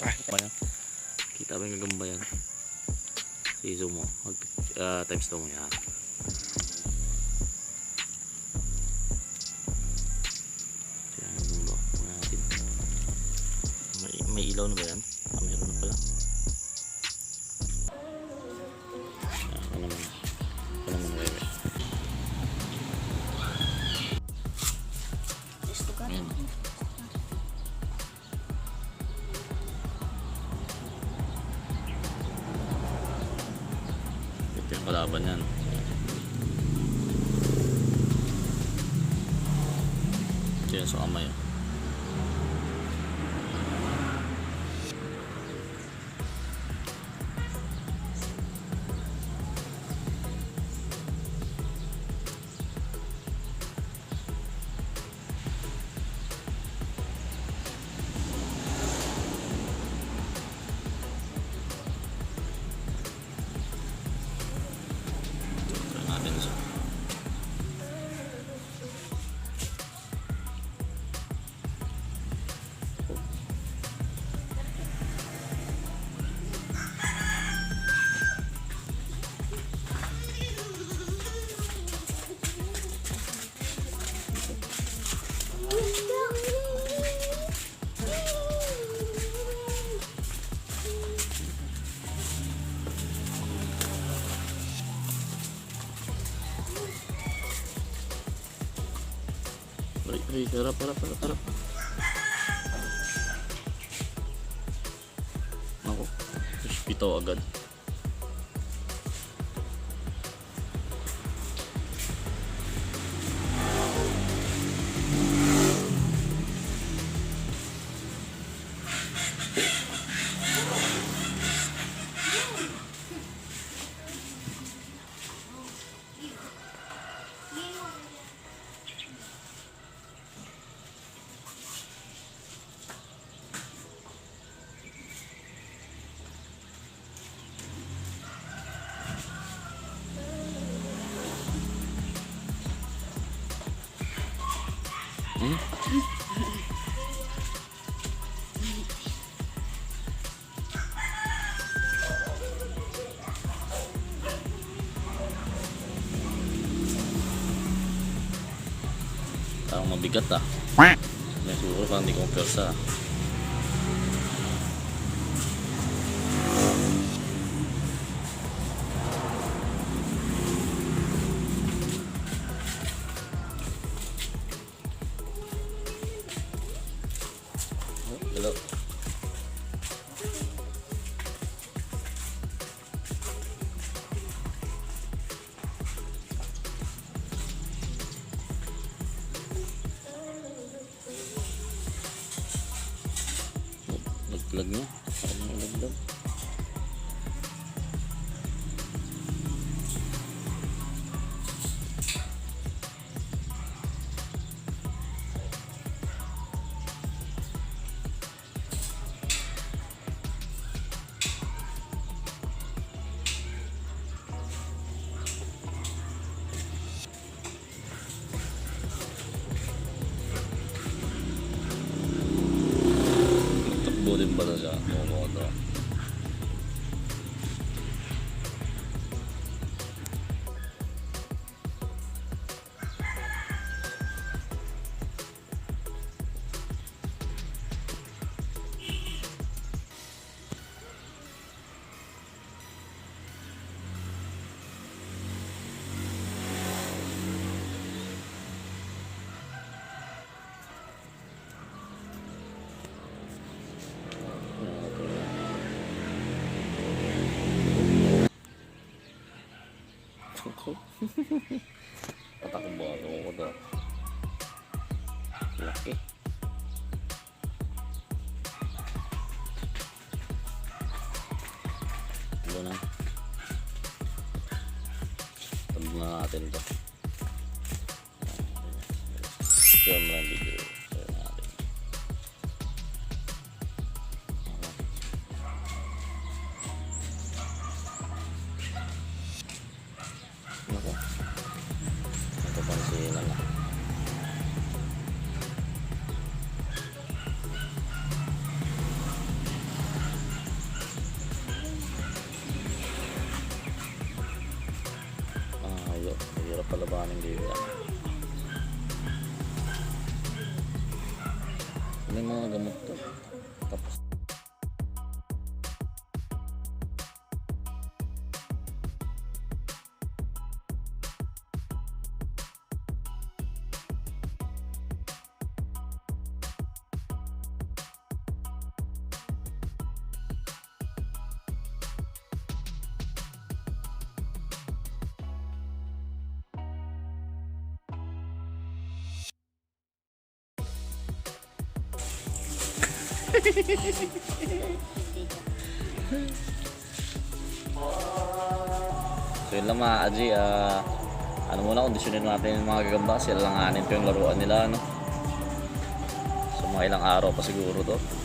Kita ba yung gagamba yan? I-zoom mo. Times 2 mo yan. Yan, zoom mo natin. May ilaw na ba yan? Meron na pala. Ano naman rere. Ayan. Ito yung kalaban yan. Ito yung sa kamay. Natin siya. Ay, harap. Ako, bitaw agad. Parang mabigat ah. May siguro parang hindi ko persa. Hello. Naglag niya. Parang naglag. Takbo din ba na siya? Oo, ito. Patakbo ako ito. Laki. Ito na. Tabog na natin ito. Share mo lang video. Share natin. Ito pansinan na. palabanin dito. May mga gamot to. Tapos so yun lang mga Aji, ano muna, kondisyonin natin yung mga gagamba kasi langanin ko yung laruan nila, no? So mga ilang araw pa siguro to.